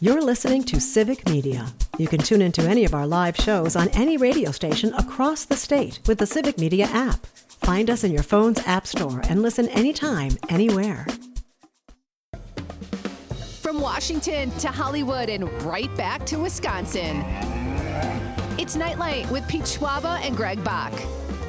You're listening to Civic Media. You can tune into any of our live shows on any radio station across the state with the Civic Media app. Find us in your phone's app store and listen anytime, anywhere. From Washington to Hollywood and right back to Wisconsin. It's Nightlight with Pete Schwaba and Greg Bach.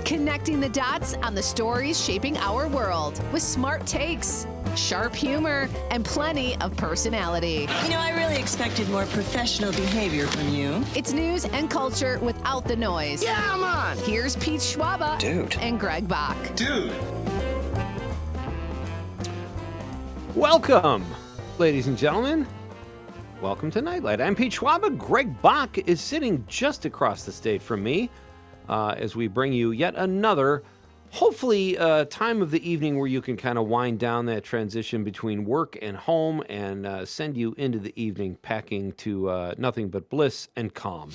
Connecting the dots on the stories shaping our world with smart takes, sharp humor, and plenty of personality. You know, I really expected more professional behavior from you. It's news and culture without the noise. Yeah, I'm on. Here's Pete Schwaba and Greg Bach. Dude. Welcome, ladies and gentlemen. Welcome to Nightlight. I'm Pete Schwaba. Greg Bach is sitting just across the state from me as we bring you yet another, hopefully, time of the evening where you can kind of wind down that transition between work and home and send you into the evening packing to nothing but bliss and calm,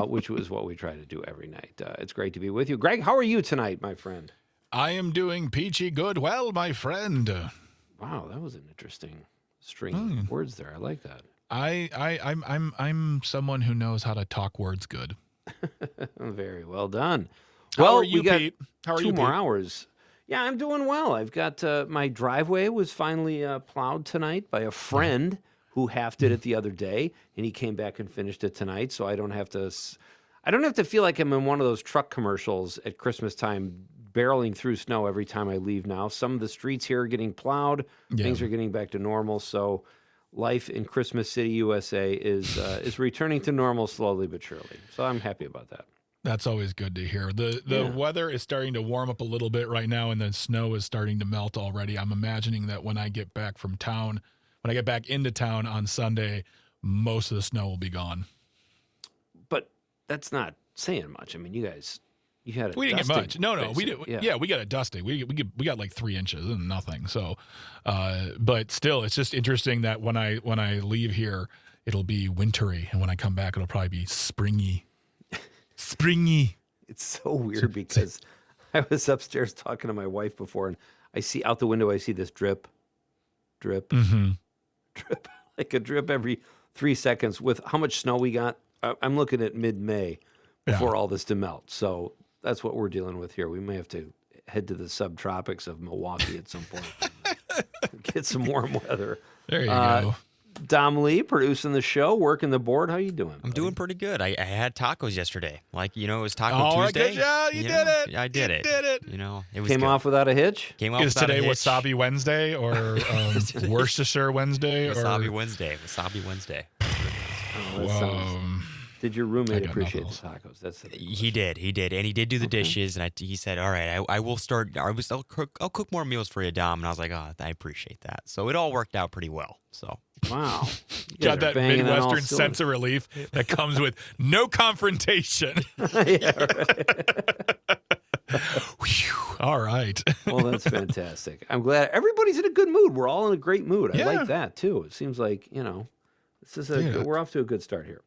which was what we try to do every night. It's great to be with you. Greg, how are you tonight, my friend? I am doing peachy good well, my friend. Wow, that was an interesting string of words there. I like that. I'm someone who knows how to talk words good. Very well done. How are you, we got Pete? How are two you, more Pete? hours. Yeah, I'm doing well. I've got my driveway was finally plowed tonight by a friend who halved it the other day, and he came back and finished it tonight. So I don't have to feel like I'm in one of those truck commercials at Christmas time, barreling through snow every time I leave. Now some of the streets here are getting plowed. Yeah. Things are getting back to normal. So life in Christmas City, USA is returning to normal slowly but surely. So I'm happy about that. That's always good to hear. The weather is starting to warm up a little bit right now, and the snow is starting to melt already. I'm imagining that when I get back from town, when I get back into town on Sunday, most of the snow will be gone. But that's not saying much. I mean, you guys, you had We didn't get much. No, we basically. did. Yeah, we got a dusting. We got like 3 inches and nothing. So, but still, it's just interesting that when I leave here, it'll be wintry, and when I come back, it'll probably be springy. Springy. It's so weird because I was upstairs talking to my wife before, and I see out the window, I see this drip, drip, drip, like a drip every 3 seconds. With how much snow we got, I'm looking at mid-May before all this to melt. So that's what we're dealing with here. We may have to head to the subtropics of Milwaukee at some point, get some warm weather. There you go. Dom Lee producing the show, working the board. How you doing? I'm doing pretty good. I had tacos yesterday. Like, it was Taco Tuesday. Good job. You did it. I did it. You did it. It was Came good. off without a hitch? Came off Is without today a hitch. Wasabi Wednesday or Worcestershire Wednesday? Wasabi Wednesday. Wasabi Wednesday. Oh, that sounds- Did your roommate appreciate the tacos? That's the He did, and he did do the dishes, and he said, "All right, I will start. I'll cook more meals for you, Dom." And I was like, "Oh, I appreciate that." So it all worked out pretty well. So Wow. Got that Midwestern sense of relief that comes with no confrontation. Yeah, right. Whew, all right. Well, that's fantastic. I'm glad everybody's in a good mood. We're all in a great mood. I Yeah. like that too. It seems like, this is we're off to a good start here.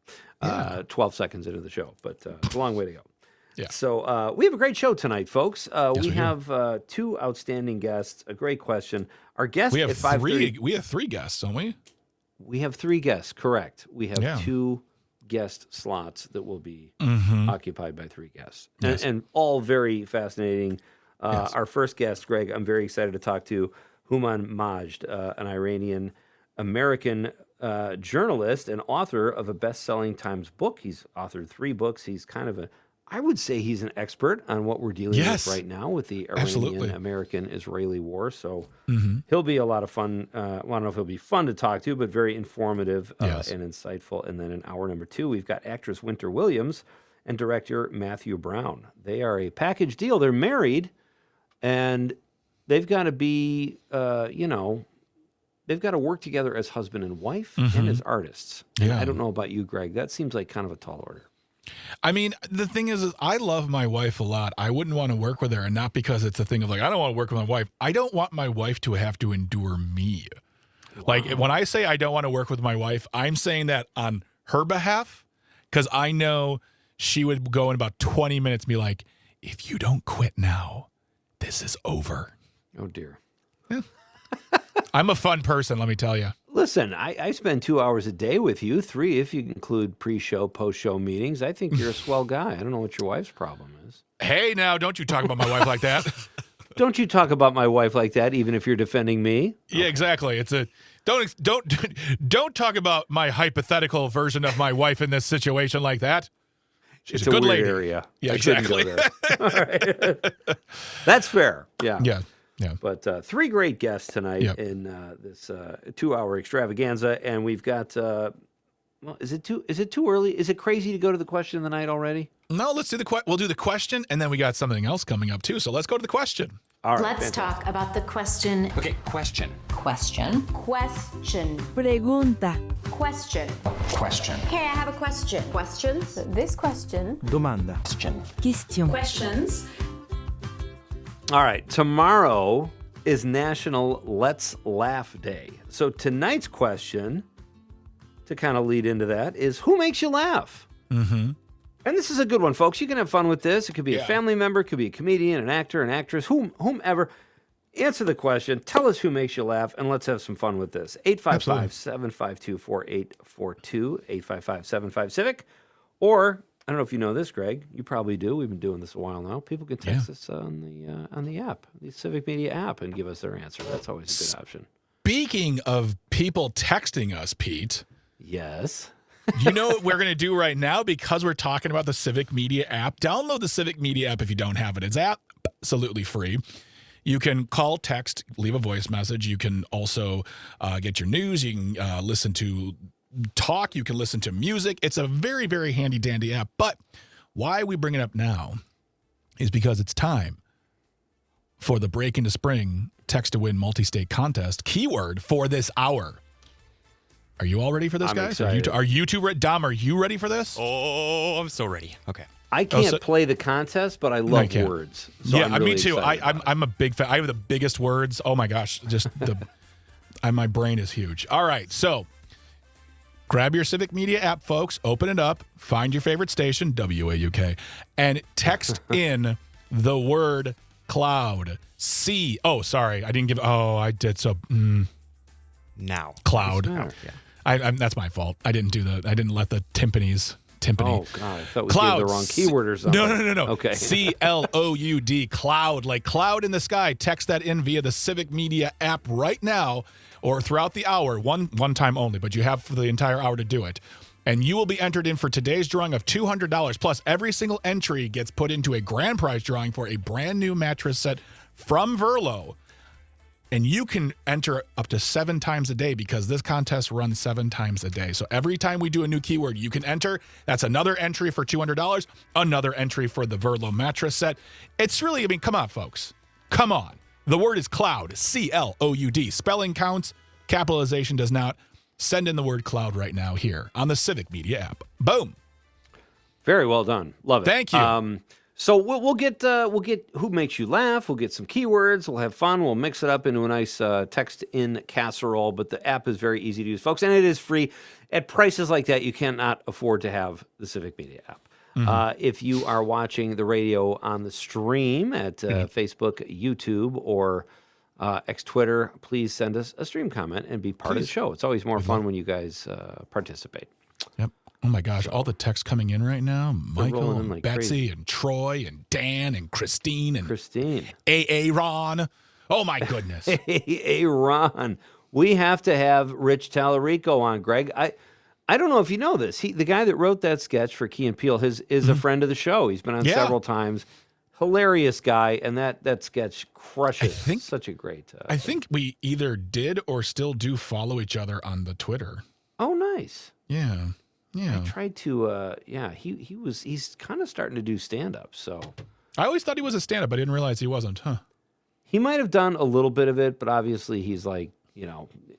12 seconds into the show, but it's a long way to go. Yeah. So we have a great show tonight, folks. we have 2 outstanding guests. A great question. Our guest We have at 5:30. we have 3 guests, don't we? We have 3 guests, correct. We have Yeah. 2 guest slots that will be occupied by 3 guests. Yes. And all very fascinating. Our first guest, Greg, I'm very excited to talk to Hooman Majd, an Iranian-American journalist and author of a best-selling Times book. He's authored 3 books. He's kind of I would say he's an expert on what we're dealing Yes. with right now with the Absolutely. Iranian-American-Israeli war. So he'll be a lot of fun. I don't know if he'll be fun to talk to, but very informative Yes. and insightful. And then in hour number 2, we've got actress Winter Williams and director Matthew Brown. They are a package deal. They're married, and they've got to be, they've got to work together as husband and wife and as artists. And Yeah. I don't know about you, Greg. That seems like kind of a tall order. I mean, the thing is I love my wife a lot. I wouldn't want to work with her, and not because it's a thing of like, I don't want to work with my wife. I don't want my wife to have to endure me. Wow. Like, when I say I don't want to work with my wife, I'm saying that on her behalf, because I know she would go in about 20 minutes and be like, if you don't quit now, this is over. Oh, dear. I'm a fun person, let me tell you. Listen, I spend 2 hours a day with you, 3 if you include pre-show, post-show meetings. I think you're a swell guy. I don't know what your wife's problem is. Hey, now, don't you talk about my wife like that. Don't you talk about my wife like that, even if you're defending me? Yeah, exactly. It's a don't talk about my hypothetical version of my wife in this situation like that. She's It's a good weird lady. area. Yeah, I shouldn't exactly. go there. All right. That's fair. Yeah. Yeah. But 3 great guests tonight Yep. in this 2-hour extravaganza, and we've got. Well, is it too early? Is it crazy to go to the question of the night already? No, let's do we'll do the question, and then we got something else coming up too. So let's go to the question. All right. Let's fantastic. talk about the question. Okay, question. Question. Pregunta. Question. Question. Okay, I have a question. Questions? This question. Domanda. Question. Question. Questions. All right. Tomorrow is National Let's Laugh Day. So tonight's question, to kind of lead into that, is who makes you laugh? Mm-hmm. And this is a good one, folks. You can have fun with this. It could be a family member, it could be a comedian, an actor, an actress, whomever. Answer the question. Tell us who makes you laugh, and let's have some fun with this. 855-752-4842, 855-75-CIVIC. Or, I don't know if you know this, Greg. You probably do. We've been doing this a while now. People can text us on the app, the Civic Media app, and give us their answer. That's always a good option. Speaking of people texting us, Pete. Yes. You know what we're going to do right now because we're talking about the Civic Media app? Download the Civic Media app if you don't have it. It's absolutely free. You can call, text, leave a voice message. You can also get your news. You can listen to talk. You can listen to music. It's a very, very handy-dandy app. But why we bring it up now is because it's time for the Break into Spring Text-to-Win multi-state contest keyword for this hour. Are you all ready for this, I'm guys? excited. Are you two ready? Dom, are you ready for this? Oh, I'm so ready. Okay. I can't play the contest, but I love words. So yeah, I'm really me too. excited about it. I'm a big fan. I have the biggest words. Oh my gosh, just my brain is huge. All right, so grab your Civic Media app, folks. Open it up. Find your favorite station, WAUK, and text in the word cloud. Oh, sorry, I didn't give. Oh, I did. So Now. cloud. Yeah. That's my fault. I didn't let the timpani. Oh, God. I thought we Cloud. gave the wrong keyword or something. No. Okay. CLOUD, cloud, like cloud in the sky. Text that in via the Civic Media app right now or throughout the hour, one time only, but you have for the entire hour to do it. And you will be entered in for today's drawing of $200. Plus, every single entry gets put into a grand prize drawing for a brand new mattress set from Verlo. And you can enter up to 7 times a day because this contest runs 7 times a day. So every time we do a new keyword, you can enter. That's another entry for $200, another entry for the Verlo mattress set. It's really, come on, folks. Come on. The word is cloud, C-L-O-U-D. Spelling counts, capitalization does not. Send in the word cloud right now here on the Civic Media app. Boom. Very well done. Love it. Thank you. So we'll get who makes you laugh. We'll get some keywords. We'll have fun. We'll mix it up into a nice text-in casserole. But the app is very easy to use, folks, and it is free. At prices like that, you cannot afford to have the Civic Media app. If you are watching the radio on the stream at Facebook, YouTube, or X Twitter, please send us a stream comment and be part of the show. It's always more fun when you guys participate. Yep. Oh my gosh, all the texts coming in right now. Michael and like Betsy crazy. and Troy and Dan and Christine and Christine. Aaron. Oh my goodness. Hey, Ron. We have to have Rich Tallarico on, Greg. I don't know if you know this. The guy that wrote that sketch for Key and Peele is a friend of the show. He's been on several times. Hilarious guy, and that sketch crushes. Such a great. I think we either did or still do follow each other on the Twitter. Oh, nice. Yeah. I tried to. He's kind of starting to do stand-up. So I always thought he was a stand-up. I didn't realize he wasn't. Huh. He might have done a little bit of it, but obviously he's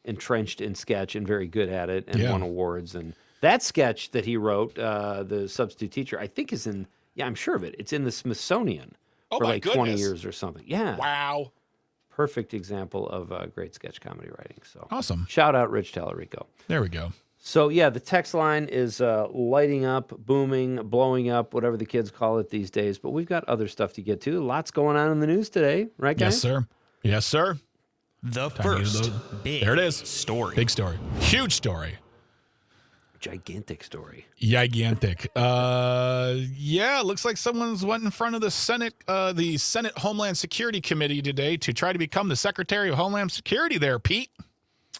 entrenched in sketch and very good at it and won awards. And that sketch that he wrote, the substitute teacher, I think is in. Yeah, I'm sure of it. It's in the Smithsonian for like 20 years or something. Yeah. Wow. Perfect example of great sketch comedy writing. So awesome. Shout out Rich Tallarico. There we go. So, yeah, the text line is lighting up, booming, blowing up, whatever the kids call it these days. But we've got other stuff to get to. Lots going on in the news today, right, guys? Yes, sir. Yes, sir. The Time to first use those. big There it is. story. Big story. Huge story. Gigantic story. Gigantic. Yeah, looks like someone's went in front of the Senate Homeland Security Committee today to try to become the Secretary of Homeland Security there, Pete.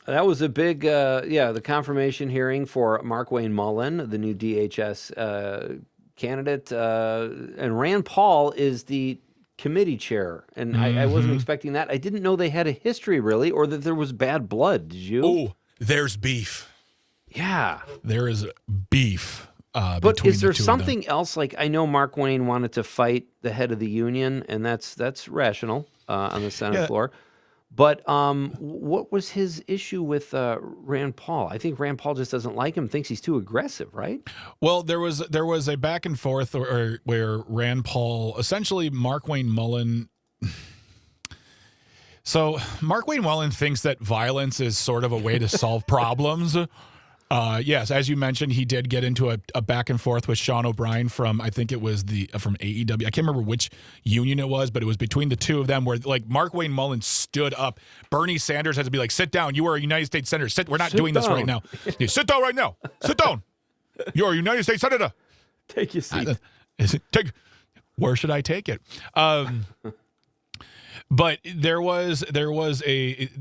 That was a big, the confirmation hearing for Markwayne Mullin, the new DHS candidate. And Rand Paul is the committee chair. And I wasn't expecting that. I didn't know they had a history, really, or that there was bad blood. Did you? Oh, there's beef. Yeah. There is beef. But between is there the two of them. something else? Like, I know Mark Wayne wanted to fight the head of the union, and that's rational on the Senate floor. But what was his issue with Rand Paul? I think Rand Paul just doesn't like him, thinks he's too aggressive, right? Well, there was a back and forth where Rand Paul, essentially Markwayne Mullin. So Markwayne Mullin thinks that violence is sort of a way to solve problems. Yes, as you mentioned, he did get into a back and forth with Sean O'Brien from, I think it was from AEW. I can't remember which union it was, but it was between the two of them where like Markwayne Mullin stood up. Bernie Sanders had to be like, sit down. You are a United States Senator. We're not doing this right now. Yeah, sit down right now. Sit down. You're a United States Senator. Take your seat. Where should I take it? But there was it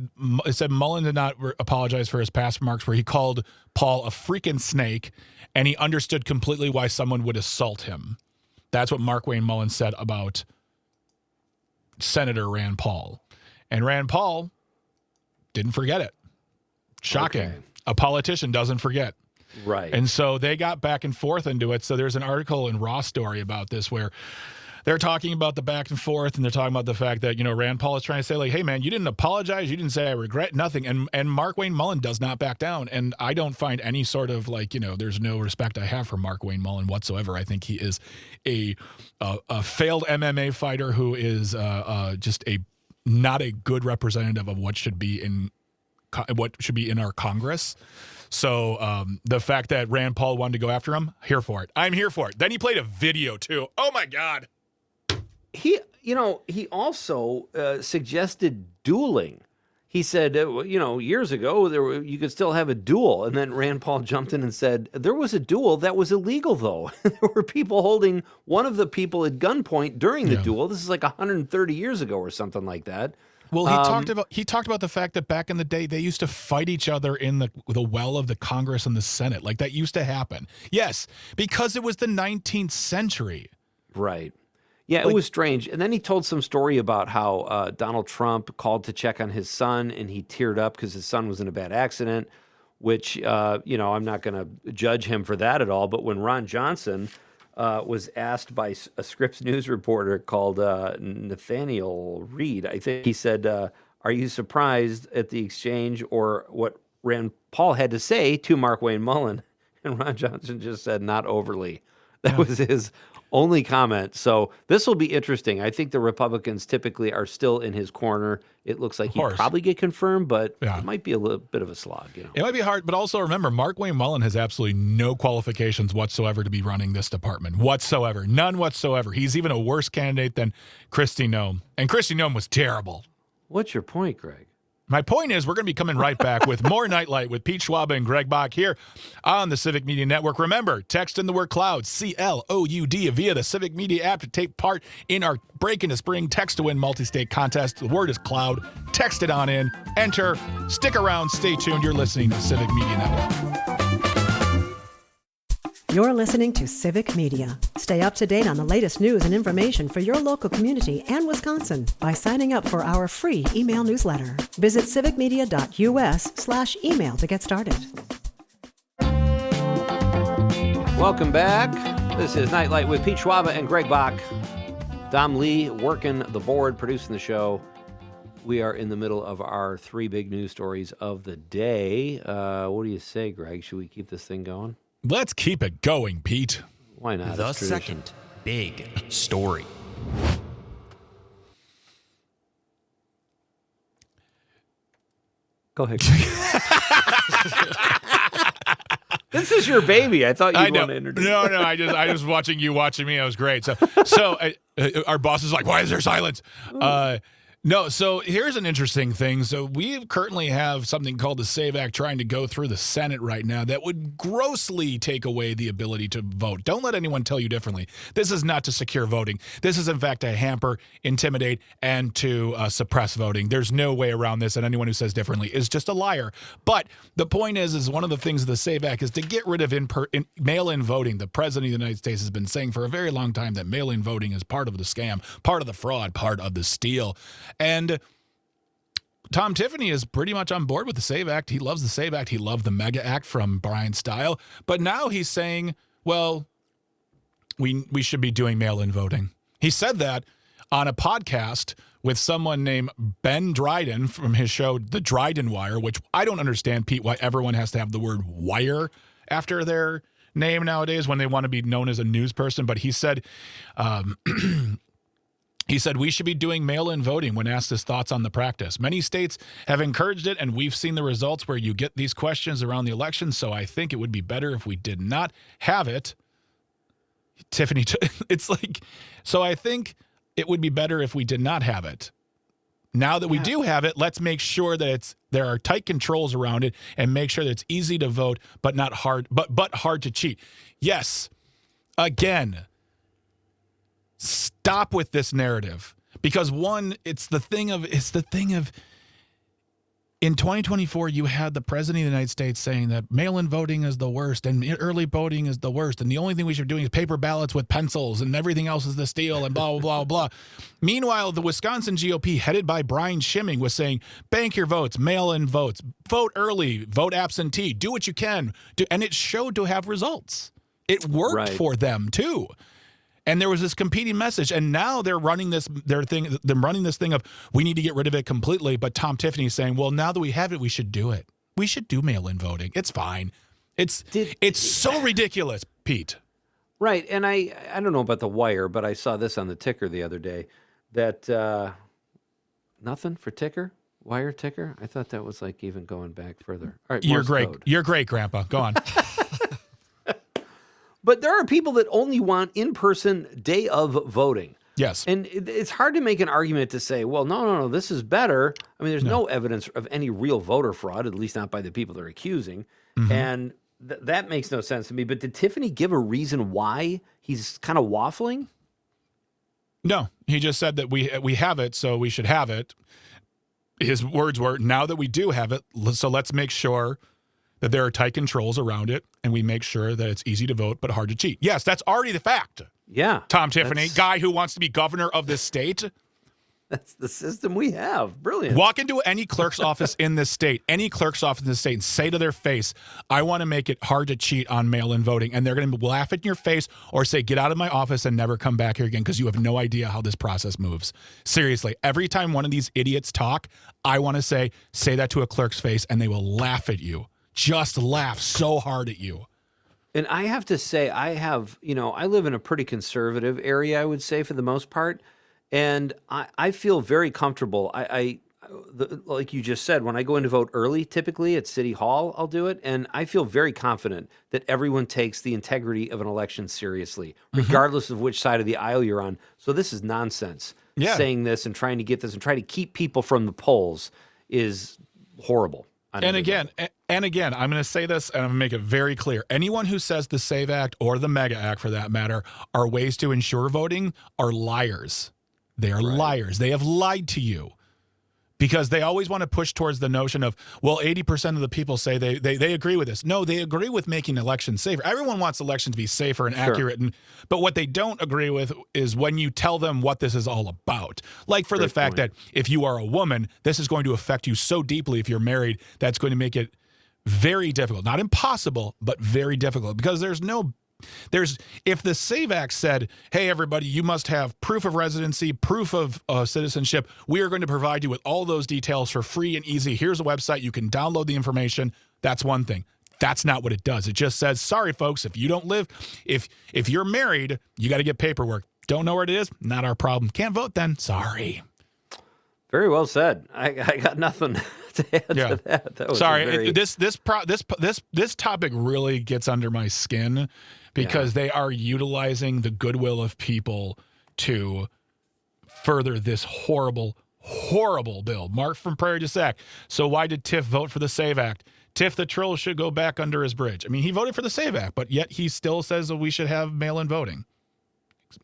said Mullin did not apologize for his past remarks where he called Paul a freaking snake, and he understood completely why someone would assault him. That's what Markwayne Mullin said about Senator Rand Paul. And Rand Paul didn't forget it. Shocking. Okay. A politician doesn't forget. Right. And so they got back and forth into it. So there's an article in Raw Story about this where they're talking about the back and forth, and they're talking about the fact that, Rand Paul is trying to say, like, hey, man, you didn't apologize. You didn't say I regret nothing. And Markwayne Mullin does not back down. And I don't find any sort of, there's no respect I have for Markwayne Mullin whatsoever. I think he is a failed MMA fighter who is just not a good representative of what should be in our Congress. So the fact that Rand Paul wanted to go after him, here for it. I'm here for it. Then he played a video, too. Oh, my God. He also suggested dueling. He said, years ago, you could still have a duel. And then Rand Paul jumped in and said, there was a duel that was illegal, though. There were people holding one of the people at gunpoint during the duel. This is like 130 years ago or something like that. Well, he talked about the fact that back in the day, they used to fight each other in the well of the Congress and the Senate. Like, that used to happen. Yes, because it was the 19th century. Right. Yeah, it was strange. And then he told some story about how Donald Trump called to check on his son, and he teared up because his son was in a bad accident, which, I'm not going to judge him for that at all. But when Ron Johnson was asked by a Scripps News reporter called Nathaniel Reed, I think he said, are you surprised at the exchange or what Rand Paul had to say to Markwayne Mullin? And Ron Johnson just said, not overly. That was his only comment. So this will be interesting. I think the Republicans typically are still in his corner. It looks like he'd probably get confirmed, but it might be a little bit of a slog. It might be hard, but also remember, Markwayne Mullin has absolutely no qualifications whatsoever to be running this department. Whatsoever. None whatsoever. He's even a worse candidate than Kristi Noem. And Kristi Noem was terrible. What's your point, Greg? My point is we're going to be coming right back with more Nightlight with Pete Schwab and Greg Bach here on the Civic Media Network. Remember, text in the word cloud, CLOUD, via the Civic Media app to take part in our Break into Spring Text to Win multi-state contest. The word is cloud. Text it on in. Enter. Stick around. Stay tuned. You're listening to the Civic Media Network. You're listening to Civic Media. Stay up to date on the latest news and information for your local community and Wisconsin by signing up for our free email newsletter. Visit civicmedia.us/email to get started. Welcome back. This is Nightlight with Pete Schwab and Greg Bach. Dom Lee working the board, producing the show. We are in the middle of our three big news stories of the day. What do you say, Greg? Should we keep this thing going? Let's keep it going, Pete. Why not? The second big story. Go ahead. This is your baby. I thought you'd want to introduce. No. I was watching you watching me. It was great. So our boss is like, "Why is there silence?" No, so here's an interesting thing. So we currently have something called the SAVE Act trying to go through the Senate right now that would grossly take away the ability to vote. Don't let anyone tell you differently. This is not to secure voting. This is, in fact, to hamper, intimidate, and to suppress voting. There's no way around this, and anyone who says differently is just a liar. But the point is one of the things of the SAVE Act is to get rid of mail-in voting. The President of the United States has been saying for a very long time that mail-in voting is part of the scam, part of the fraud, part of the steal. And Tom Tiffany is pretty much on board with the SAVE Act. He loves the SAVE Act. He loved the MEGA Act from Brian Stile. But now he's saying, well, we should be doing mail-in voting. He said that on a podcast with someone named Ben Dryden from his show, The Dryden Wire, which I don't understand, Pete, why everyone has to have the word wire after their name nowadays when they want to be known as a news person. But he said... He said, we should be doing mail-in voting when asked his thoughts on the practice. Many states have encouraged it, and we've seen the results where you get these questions around the election, so I think it would be better if we did not have it. Tiffany, it's like, so I think it would be better if we did not have it. Now that we do have it, let's make sure that there are tight controls around it and make sure that it's easy to vote, but not hard, but hard to cheat. Yes, again, stop with this narrative, because one, it's the thing of in 2024, you had the President of the United States saying that mail-in voting is the worst and early voting is the worst, and the only thing we should be doing is paper ballots with pencils and everything else is the steal and blah, blah, blah, blah. Meanwhile, the Wisconsin GOP, headed by Brian Schimming, was saying, bank your votes, mail-in votes, vote early, vote absentee, do what you can. And it showed to have results. It worked for them, too. And there was this competing message, and now they're running this thing of we need to get rid of it completely. But Tom Tiffany is saying, well, now that we have it, we should do it. We should do mail-in voting. It's fine. It's so ridiculous, Pete. Right, and I don't know about the wire, but I saw this on the ticker the other day that nothing for ticker, wire ticker. I thought that was like even going back further. All right, you're great. Code. You're great, Grandpa. Go on. But there are people that only want in-person day of voting. Yes. And it's hard to make an argument to say, well, no, this is better. I mean, there's no evidence of any real voter fraud, at least not by the people they're accusing. Mm-hmm. And that makes no sense to me. But did Tiffany give a reason why he's kind of waffling? No, he just said that we have it, so we should have it. His words were, now that we do have it, so let's make sure that there are tight controls around it, and we make sure that it's easy to vote but hard to cheat. Yes, that's already the fact. Yeah. Tom Tiffany, guy who wants to be governor of this state. That's the system we have. Brilliant. Walk into any clerk's office in this state, and say to their face, I want to make it hard to cheat on mail-in voting. And they're going to laugh in your face or say, get out of my office and never come back here again because you have no idea how this process moves. Seriously, every time one of these idiots talk, I want to say that to a clerk's face, and they will laugh at you. Just laugh so hard at you. And I have to say, I live in a pretty conservative area, I would say, for the most part. And I feel very comfortable. Like you just said, when I go in to vote early, typically at City Hall, I'll do it. And I feel very confident that everyone takes the integrity of an election seriously, regardless of which side of the aisle you're on. So this is nonsense. Yeah. Saying this and trying to get this and try to keep people from the polls is horrible. And again, I'm going to say this, and I'm going to make it very clear. Anyone who says the SAVE Act or the MEGA Act, for that matter, are ways to ensure voting are liars. They are liars. They have lied to you because they always want to push towards the notion of, well, 80% of the people say they agree with this. No, they agree with making elections safer. Everyone wants elections to be safer and accurate, but what they don't agree with is when you tell them what this is all about. Like for the fact that if you are a woman, this is going to affect you so deeply if you're married, that's going to make it very difficult. Not impossible, but very difficult because if the SAVE Act said, hey, everybody, you must have proof of residency, proof of citizenship, we are going to provide you with all those details for free and easy. Here's a website. You can download the information. That's one thing. That's not what it does. It just says, sorry, folks, if you don't live, if you're married, you got to get paperwork. Don't know where it is? Not our problem. Can't vote then. Sorry. Very well said. I got nothing to add to that. That was sorry. This topic really gets under my skin because they are utilizing the goodwill of people to further this horrible, horrible bill. Mark from Prairie du Sac. So why did Tiff vote for the SAVE Act? Tiff the Trill should go back under his bridge. I mean, he voted for the SAVE Act, but yet he still says that we should have mail-in voting.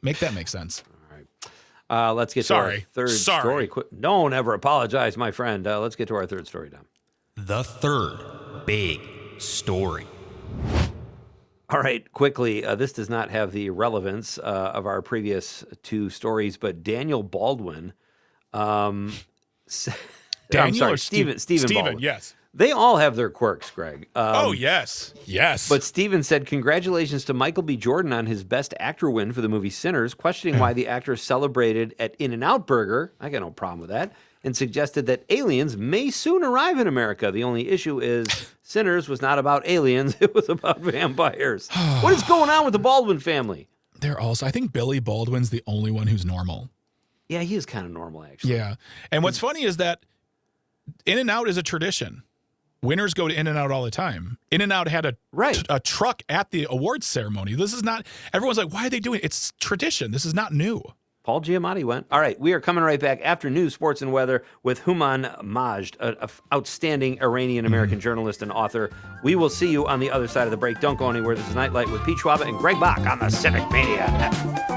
Make that make sense. Let's get to our third story. Don't ever apologize, my friend. Let's get to our third story, Dom. The third big story. All right, quickly. This does not have the relevance of our previous two stories, but Daniel Baldwin. Daniel or Stephen Baldwin. Yes. They all have their quirks, Greg. Yes. But Stephen said, congratulations to Michael B. Jordan on his Best Actor win for the movie Sinners, questioning why the actor celebrated at In-N-Out Burger. I got no problem with that. And suggested that aliens may soon arrive in America. The only issue is Sinners was not about aliens. It was about vampires. What is going on with the Baldwin family? I think Billy Baldwin's the only one who's normal. Yeah, he is kind of normal, actually. Yeah. And what's funny is that In-N-Out is a tradition. Winners go to In-N-Out all the time. In-N-Out had a truck at the awards ceremony. This is not, everyone's like, why are they doing it? It's tradition. This is not new. Paul Giamatti went. All right, we are coming right back after news, sports, and weather with Hooman Majd, an outstanding Iranian-American journalist and author. We will see you on the other side of the break. Don't go anywhere. This is Nightlight with Pete Schwaba and Greg Bach on the Civic Media Network.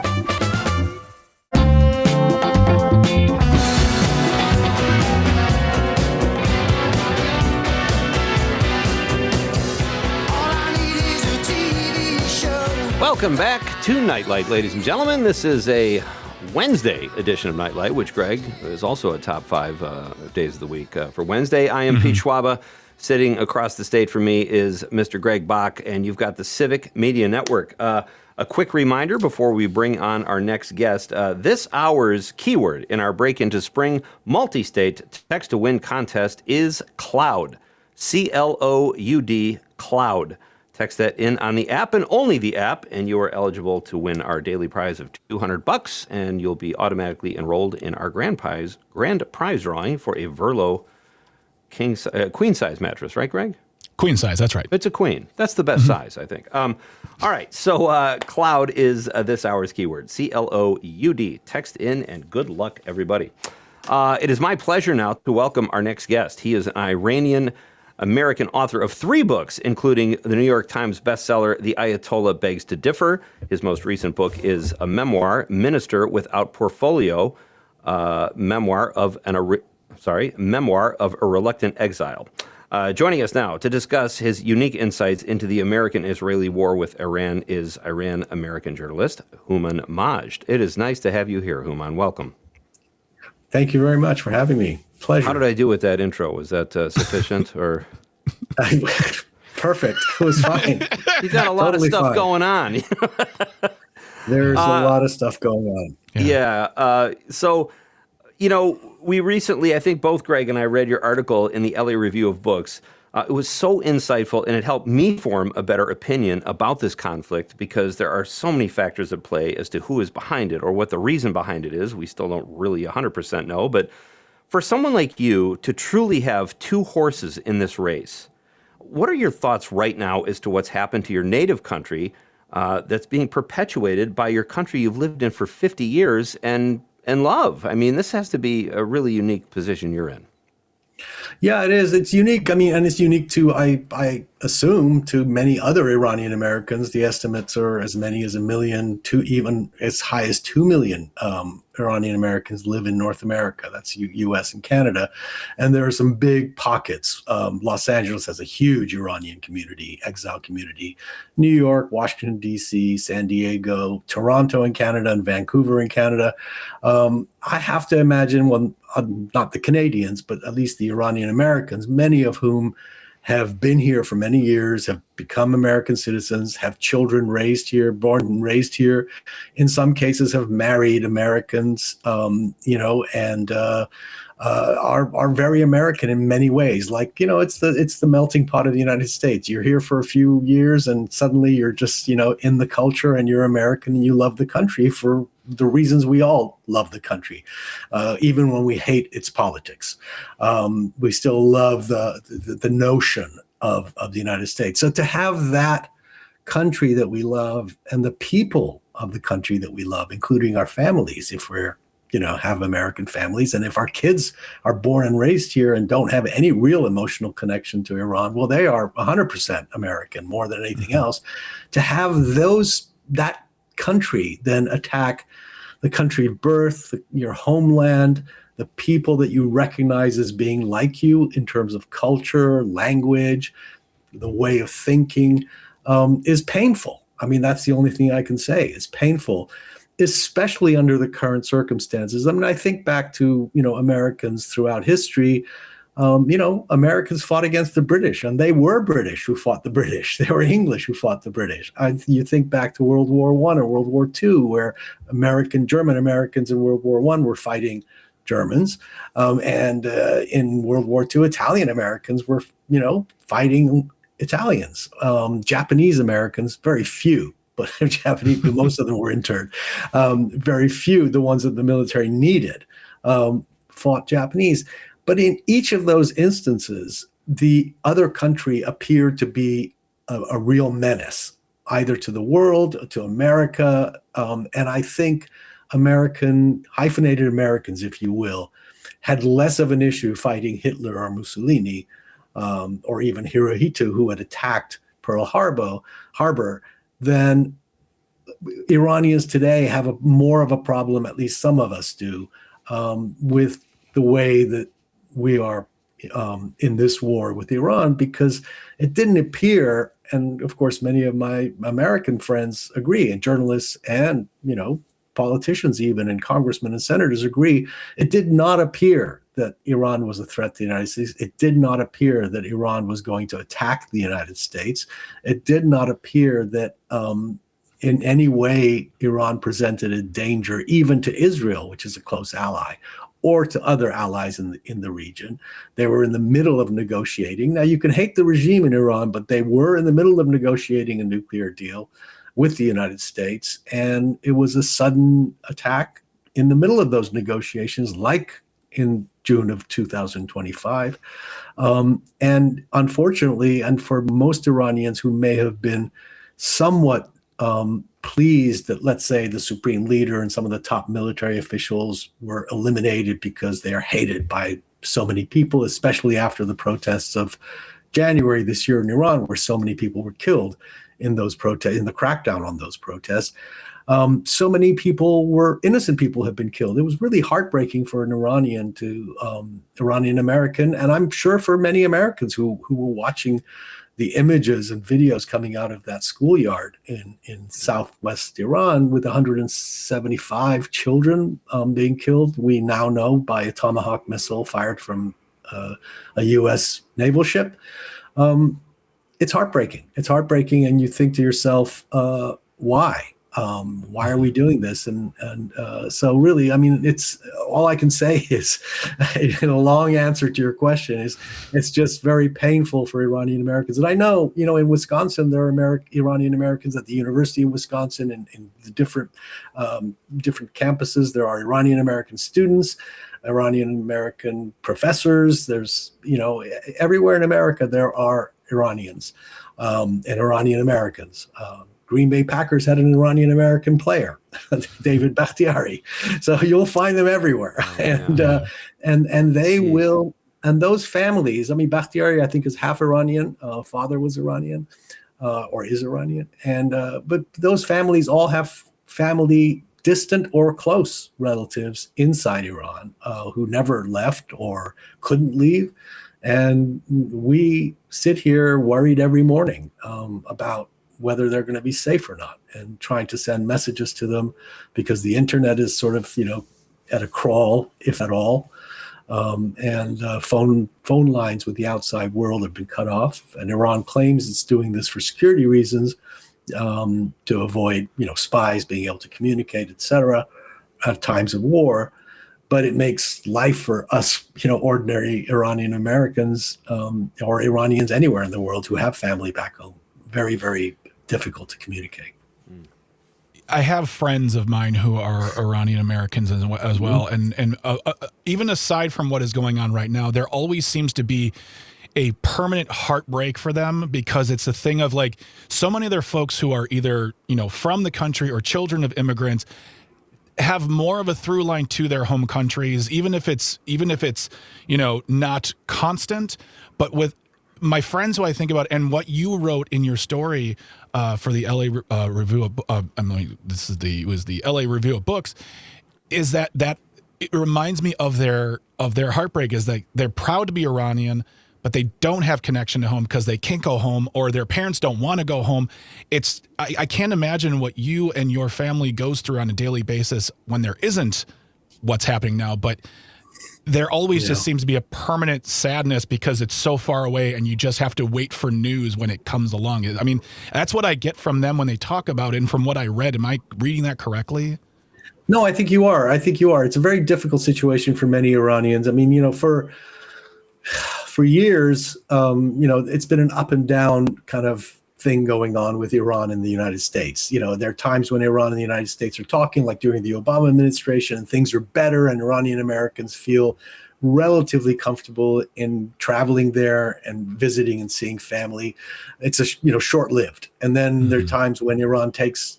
Welcome back to Nightlight, ladies and gentlemen. This is a Wednesday edition of Nightlight, which, Greg, is also a top 5 days of the week. For Wednesday, I am Pete Schwaba. Sitting across the state from me is Mr. Greg Bach, and you've got the Civic Media Network. A quick reminder before we bring on our next guest. This hour's keyword in our break into spring multi-state text-to-win contest is cloud. C-L-O-U-D, cloud. Text that in on the app and only the app, and you are eligible to win our daily prize of $200, and you'll be automatically enrolled in our grand prize drawing for a Verlo queen size mattress, right, Greg? Queen size, that's right. It's a queen. That's the best size, I think. All right, so cloud is this hour's keyword, C-L-O-U-D. Text in, and good luck, everybody. It is my pleasure now to welcome our next guest. He is an Iranian-American author of 3 books, including the New York Times bestseller, The Ayatollah Begs to Differ. His most recent book is a memoir, Minister Without Portfolio, memoir of a reluctant exile. Joining us now to discuss his unique insights into the American-Israeli war with Iran is Iranian-American journalist Hooman Majd. It is nice to have you here, Hooman. Welcome. Thank you very much for having me. Pleasure. How did I do with that intro? Was that sufficient or? Perfect. It was fine. You got a lot of stuff going on. There's a lot of stuff going on. Yeah. So, we recently, I think both Greg and I read your article in the LA Review of Books. It was so insightful, and it helped me form a better opinion about this conflict because there are so many factors at play as to who is behind it or what the reason behind it is. We still don't really 100% know, but for someone like you to truly have 2 horses in this race, what are your thoughts right now as to what's happened to your native country that's being perpetuated by your country you've lived in for 50 years and love? I mean, this has to be a really unique position you're in. Yeah, it is. It's unique. I mean, and it's unique to, I assume, to many other Iranian Americans. The estimates are as many as 1 million to even as high as 2 million Iranian Americans live in North America. That's U.S. and Canada. And there are some big pockets. Los Angeles has a huge Iranian community, exile community. New York, Washington, D.C., San Diego, Toronto in Canada, and Vancouver in Canada. I have to imagine, well, not the Canadians, but at least the Iranian Americans, many of whom have been here for many years, have become American citizens, have children raised here, born and raised here. In some cases, have married Americans, and are very American in many ways. Like, it's the melting pot of the United States. You're here for a few years, and suddenly you're just, in the culture, and you're American, and you love the country for the reasons we all love the country, even when we hate its politics. We still love the notion of the United States. So to have that country that we love and the people of the country that we love, including our families, if we're have American families. And if our kids are born and raised here and don't have any real emotional connection to Iran, well, they are 100% American more than anything else. To have that country then attack the country of birth, your homeland, the people that you recognize as being like you in terms of culture, language, the way of thinking, is painful. I mean, that's the only thing I can say. It's painful, especially under the current circumstances. I mean, I think back to, Americans throughout history. Americans fought against the British, and they were British who fought the British. They were English who fought the British. You think back to World War I or World War II, where German Americans in World War I were fighting Germans. And in World War II, Italian Americans were, fighting Italians. Japanese Americans, very few, but Japanese, most of them were interned. Very few, the ones that the military needed, fought Japanese. But in each of those instances, the other country appeared to be a real menace, either to the world, to America. And I think hyphenated Americans, if you will, had less of an issue fighting Hitler or Mussolini, or even Hirohito, who had attacked Pearl Harbor, than Iranians today have more of a problem, at least some of us do, with the way that we are in this war with Iran, because it didn't appear, and of course many of my American friends agree, and journalists and politicians even, and congressmen and senators agree, it did not appear that Iran was a threat to the United States. It did not appear that Iran was going to attack the United States. It did not appear that in any way Iran presented a danger even to Israel, which is a close ally, or to other allies in the region. They were in the middle of negotiating. Now, you can hate the regime in Iran, but they were in the middle of negotiating a nuclear deal with the United States. And it was a sudden attack in the middle of those negotiations, like in June of 2025. And unfortunately, and for most Iranians who may have been somewhat pleased that, let's say, the supreme leader and some of the top military officials were eliminated because they are hated by so many people, especially after the protests of January this year in Iran, where so many people were killed in those protests, in the crackdown on those protests. So many innocent people have been killed. It was really heartbreaking for an Iranian American, and I'm sure for many Americans who were watching the images and videos coming out of that schoolyard in southwest Iran with 175 children being killed, we now know, by a Tomahawk missile fired from a U.S. naval ship. It's heartbreaking. It's heartbreaking, and you think to yourself, why? Why are we doing this? And so really, I mean, it's all I can say is, in a long answer to your question, is it's just very painful for Iranian Americans. And I know, in Wisconsin, there are Iranian Americans at the University of Wisconsin and in the different campuses. There are Iranian American students, Iranian American professors. There's, everywhere in America, there are Iranians and Iranian Americans. Green Bay Packers had an Iranian American player, David Bakhtiari. So you'll find them everywhere. And they will, and those families, I mean, Bakhtiari, I think, is half Iranian. Father was Iranian, or is Iranian. And, but those families all have family, distant or close relatives inside Iran, who never left or couldn't leave. And we sit here worried every morning about whether they're going to be safe or not, and trying to send messages to them, because the internet is sort of, at a crawl, if at all. And phone lines with the outside world have been cut off. And Iran claims it's doing this for security reasons, to avoid, spies being able to communicate, et cetera, at times of war. But it makes life for us, ordinary Iranian Americans, or Iranians anywhere in the world who have family back home, very, very difficult to communicate. I have friends of mine who are Iranian Americans as well. And even aside from what is going on right now, there always seems to be a permanent heartbreak for them, because it's a thing of, like, so many of their folks who are either, from the country or children of immigrants have more of a through line to their home countries, even if it's not constant. But with my friends who I think about, and what you wrote in your story for the LA Review of it was the LA Review of Books, is that it reminds me of their heartbreak, is that they're proud to be Iranian, but they don't have connection to home because they can't go home, or their parents don't want to go home. I can't imagine what you and your family goes through on a daily basis when there isn't what's happening now, but there always just seems to be a permanent sadness because it's so far away and you just have to wait for news when it comes along. I mean, that's what I get from them when they talk about it, and from what I read. Am I reading that correctly? No, I think you are. It's a very difficult situation for many Iranians. I mean, for years, it's been an up and down kind of thing going on with Iran and the United States. There are times when Iran and the United States are talking, like during the Obama administration, and things are better, and Iranian Americans feel relatively comfortable in traveling there and visiting and seeing family. It's short-lived. And then there are times when Iran takes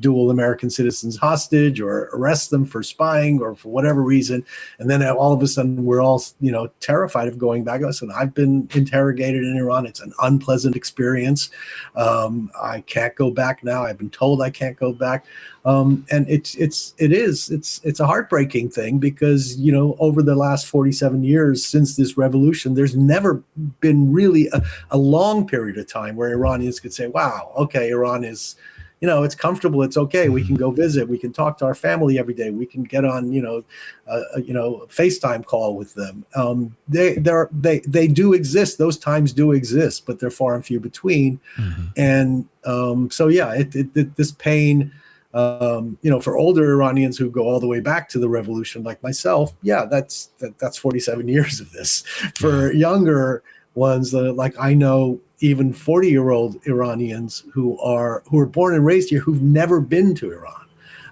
dual American citizens hostage or arrest them for spying or for whatever reason. And then all of a sudden we're all, terrified of going back. Listen, I've been interrogated in Iran. It's an unpleasant experience. I can't go back now. I've been told I can't go back. And it's a heartbreaking thing because, over the last 47 years since this revolution, there's never been really a long period of time where Iranians could say, wow, okay, Iran is, it's comfortable. It's okay. We can go visit. We can talk to our family every day. We can get on, FaceTime call with them. They do exist. Those times do exist, but they're far and few between. And this pain, for older Iranians who go all the way back to the revolution, like myself, that's 47 years of this. For younger ones, like I know, even 40-year-old Iranians who are born and raised here, who've never been to Iran,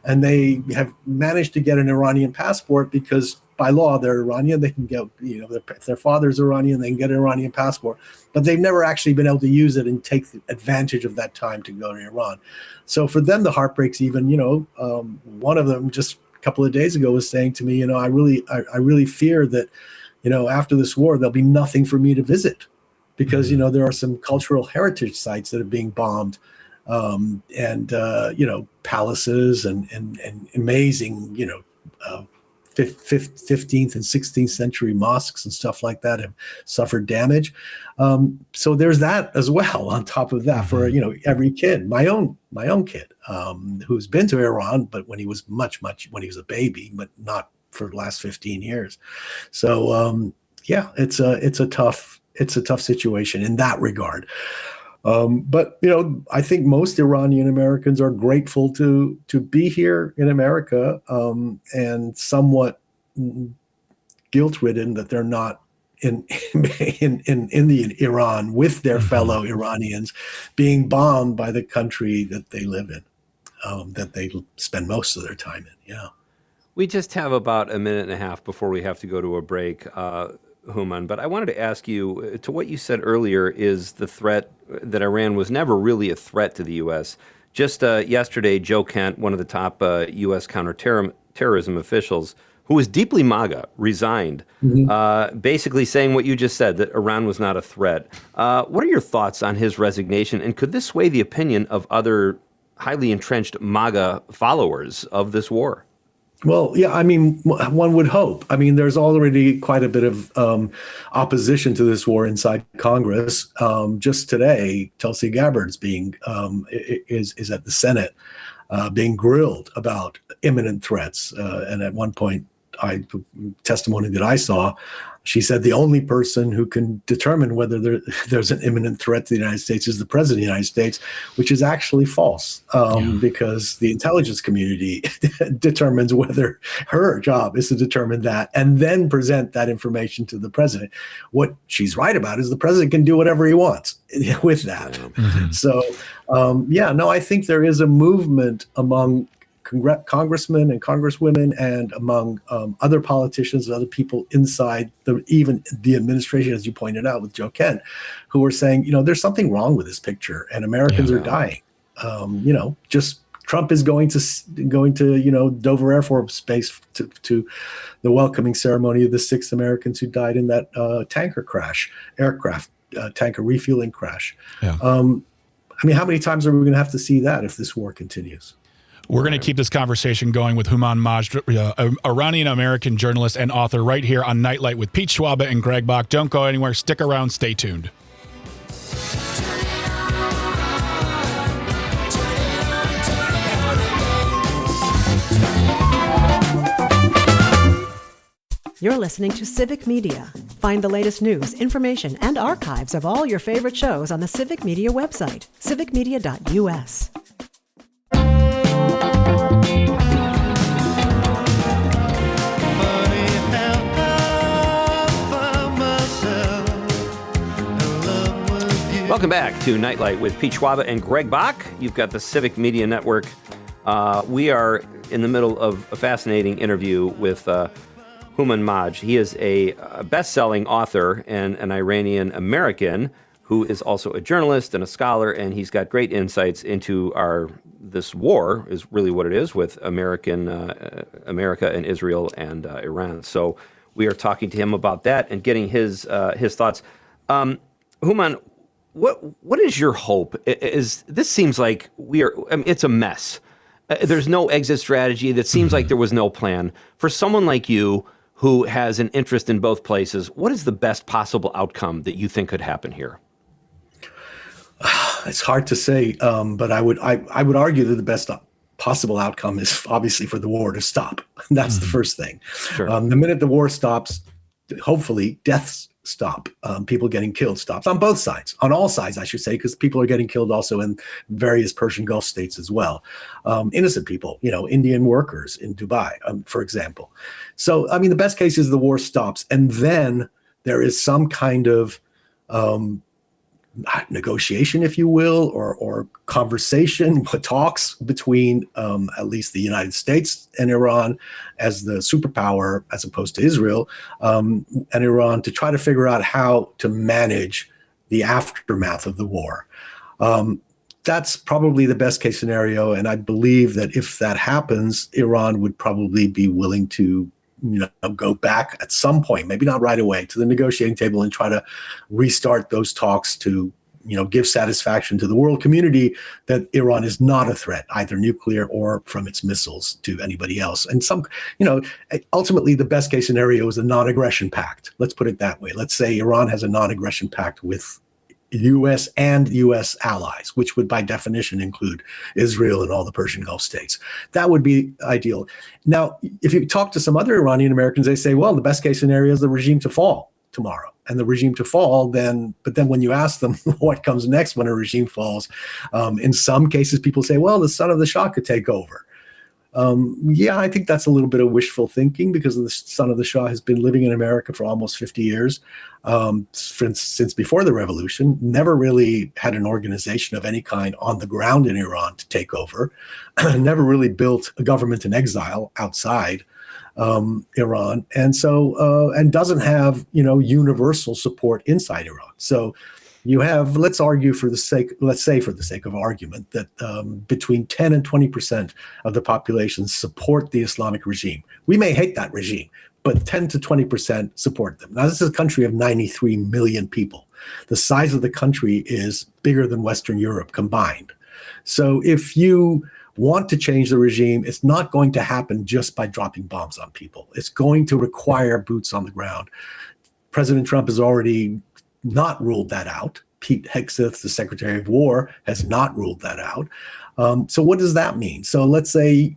and they have managed to get an Iranian passport because by law they're Iranian. They can get, if their father's Iranian, they can get an Iranian passport, but they've never actually been able to use it and take advantage of that time to go to Iran. So for them, the heartbreak's even. One of them just a couple of days ago was saying to me, I really fear that, after this war, there'll be nothing for me to visit. Because, there are some cultural heritage sites that are being bombed, and palaces and amazing, 15th and 16th century mosques and stuff like that have suffered damage. So there's that as well on top of that for, every kid, my own kid, who's been to Iran, but when he was when he was a baby, but not for the last 15 years. So, it's a tough situation in that regard. But, I think most Iranian Americans are grateful to be here in America, and somewhat guilt-ridden that they're not in Iran with their fellow Iranians being bombed by the country that they live in, that they spend most of their time in. Yeah. We just have about a minute and a half before we have to go to a break. Hooman, but I wanted to ask you, to what you said earlier, is the threat that Iran was never really a threat to the U.S. Just yesterday, Joe Kent, one of the top U.S. counterterrorism officials, who was deeply MAGA, resigned, basically saying what you just said, that Iran was not a threat. What are your thoughts on his resignation, and could this sway the opinion of other highly entrenched MAGA followers of this war? Well, yeah, I mean, one would hope. I mean, there's already quite a bit of opposition to this war inside Congress. Just today, Tulsi Gabbard's is at the Senate being grilled about imminent threats. And at one point, testimony that I saw, she said the only person who can determine whether there's an imminent threat to the United States is the president of the United States, which is actually false, because the intelligence community determines whether her job is to determine that and then present that information to the president. What she's right about is the president can do whatever he wants with that. So, I think there is a movement among congressmen and congresswomen and among other politicians and other people inside even the administration, as you pointed out with Joe Kent, who are saying, there's something wrong with this picture and Americans are dying. Just Trump is going to Dover Air Force Base to the welcoming ceremony of the 6 Americans who died in that aircraft tanker refueling crash. Yeah. I mean, how many times are we going to have to see that if this war continues? We're going to keep this conversation going with Hooman Majd, Iranian-American journalist and author, right here on Nightlight with Pete Schwaba and Greg Bach. Don't go anywhere. Stick around. Stay tuned. You're listening to Civic Media. Find the latest news, information, and archives of all your favorite shows on the Civic Media website, civicmedia.us. Welcome back to Nightlight with Pete Schwaba and Greg Bach. You've got the Civic Media Network. We are in the middle of a fascinating interview with Hooman Majd. He is a best-selling author and an Iranian American who is also a journalist and a scholar, and he's got great insights into this war is really what it is with America and Israel and Iran. So we are talking to him about that and getting his thoughts. Hooman, what is your hope? This seems like it's a mess. There's no exit strategy. That seems like there was no plan. For someone like you who has an interest in both places, what is the best possible outcome that you think could happen here? It's hard to say, but I would argue that the best possible outcome is obviously for the war to stop. That's the first thing. Sure. The minute the war stops, hopefully deaths stop. People getting killed stops on both sides, on all sides, I should say, because people are getting killed also in various Persian Gulf states as well. Innocent people, Indian workers in Dubai, for example. So, I mean, the best case is the war stops, and then there is some kind of negotiation, if you will, or conversation, talks between at least the United States and Iran as the superpower, as opposed to Israel, and Iran, to try to figure out how to manage the aftermath of the war. That's probably the best case scenario, and I believe that if that happens, Iran would probably be willing to go back at some point, maybe not right away, to the negotiating table and try to restart those talks to, give satisfaction to the world community that Iran is not a threat, either nuclear or from its missiles to anybody else. And ultimately the best case scenario is a non-aggression pact. Let's put it that way. Let's say Iran has a non-aggression pact with U.S. and U.S. allies, which would by definition include Israel and all the Persian Gulf states. That would be ideal. Now, if you talk to some other Iranian Americans, they say, well, the best case scenario is the regime to fall tomorrow. And the regime to fall, but then when you ask them what comes next when a regime falls, in some cases people say, well, the son of the Shah could take over. Yeah, I think that's a little bit of wishful thinking, because the son of the Shah has been living in America for almost 50 years, since before the revolution, never really had an organization of any kind on the ground in Iran to take over, never really built a government in exile outside Iran, and so and doesn't have universal support inside Iran. So you have, let's say for the sake of argument, that between 10 and 20% of the population support the Islamic regime. We may hate that regime, but 10 to 20% support them. Now, this is a country of 93 million people. The size of the country is bigger than Western Europe combined. So if you want to change the regime, it's not going to happen just by dropping bombs on people. It's going to require boots on the ground. President Trump has already not ruled that out. Pete Hegseth, the Secretary of War, has not ruled that out. So what does that mean? So let's say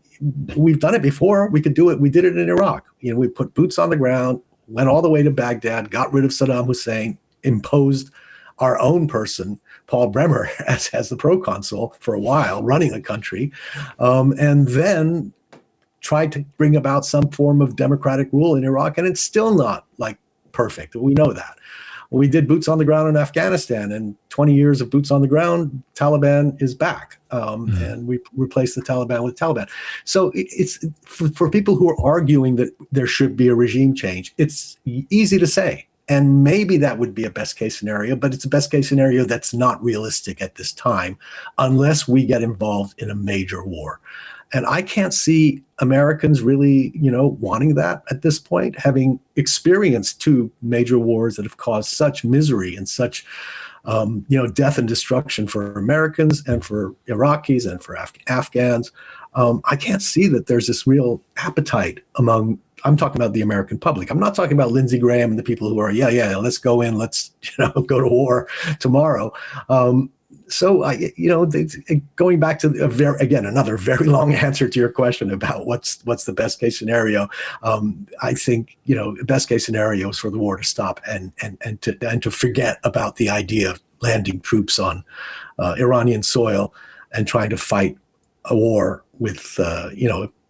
we've done it before. We could do it. We did it in Iraq. We put boots on the ground, went all the way to Baghdad, got rid of Saddam Hussein, imposed our own person, Paul Bremer, as the proconsul for a while, running the country, and then tried to bring about some form of democratic rule in Iraq. And it's still not perfect. We know that. We did boots on the ground in Afghanistan, and 20 years of boots on the ground, Taliban is back, and we replaced the Taliban with Taliban. So it's for people who are arguing that there should be a regime change, it's easy to say. And maybe that would be a best case scenario, but it's a best case scenario that's not realistic at this time unless we get involved in a major war. And I can't see Americans really, wanting that at this point, having experienced 2 major wars that have caused such misery and such, death and destruction for Americans and for Iraqis and for Afghans. I can't see that there's this real appetite among, I'm talking about the American public. I'm not talking about Lindsey Graham and the people who are, let's go in, let's, go to war tomorrow. So, going back to another very long answer to your question about what's the best case scenario. I think, best case scenario is for the war to stop and to forget about the idea of landing troops on Iranian soil and trying to fight a war with,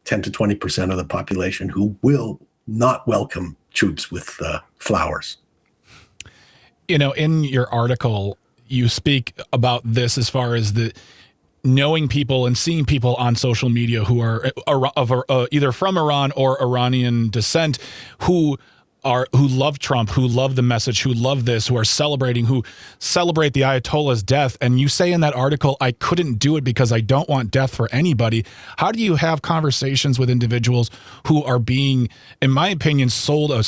10 to 20% of the population who will not welcome troops with flowers. In your article, you speak about this as far as the knowing people and seeing people on social media who are either from Iran or Iranian descent who love Trump, who love the message, who love this, who celebrate the Ayatollah's death. And you say in that article, I couldn't do it because I don't want death for anybody. How do you have conversations with individuals who are being, in my opinion, sold a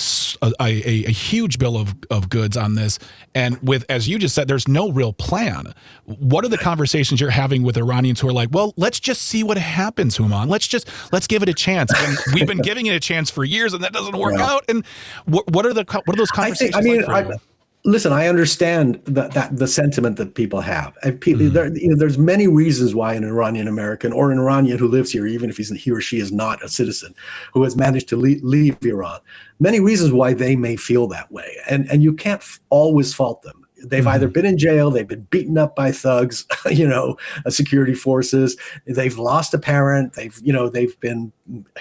huge bill of goods on this? And with, as you just said, there's no real plan. What are the conversations you're having with Iranians who are like, well, let's just see what happens, Hooman. Let's give it a chance. And we've been giving it a chance for years and that doesn't work out. And what are those conversations? Listen, I understand that the sentiment that people have. There's many reasons why an Iranian American or an Iranian who lives here, even if he or she is not a citizen, who has managed to leave Iran, many reasons why they may feel that way, and you can't always fault them. They've either been in jail, they've been beaten up by thugs, security forces. They've lost a parent. They've been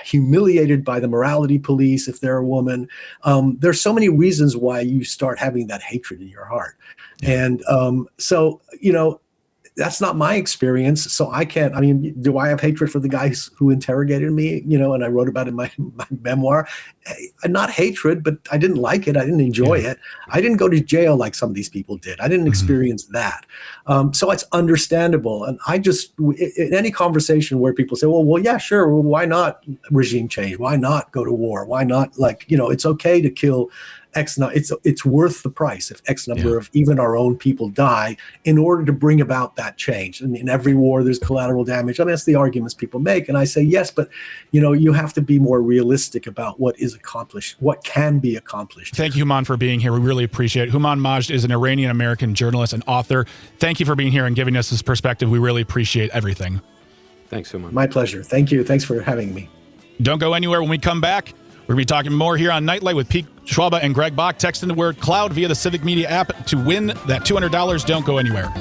humiliated by the morality police if they're a woman. There's so many reasons why you start having that hatred in your heart. And that's not my experience. So I can't, do I have hatred for the guys who interrogated me, and I wrote about it in my memoir? Not hatred, but I didn't like it. I didn't enjoy it. I didn't go to jail like some of these people did. I didn't experience that. So it's understandable. And I just, in any conversation where people say, well, yeah, sure. Well, why not regime change? Why not go to war? Why not, it's okay to kill X number, it's worth the price if X number of even our own people die in order to bring about that change. And in every war, there's collateral damage. That's the arguments people make. And I say, yes, but you have to be more realistic about what is accomplished, what can be accomplished. Thank you, Hooman, for being here. We really appreciate it. Hooman Majd is an Iranian-American journalist and author. Thank you for being here and giving us this perspective. We really appreciate everything. Thanks, Hooman. My pleasure. Thank you. Thanks for having me. Don't go anywhere. When we come back, we're going to be talking more here on Nightlight with Pete Schwaba and Greg Bach. Text in the word cloud via the Civic Media app to win that $200. Don't go anywhere.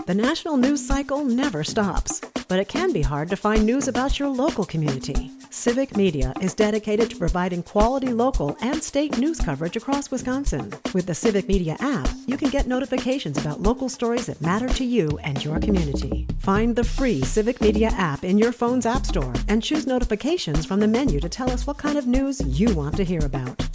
The national news cycle never stops, but it can be hard to find news about your local community. Civic Media is dedicated to providing quality local and state news coverage across Wisconsin. With the Civic Media app, you can get notifications about local stories that matter to you and your community. Find the free Civic Media app in your phone's app store and choose notifications from the menu to tell us what kind of news you want to hear about.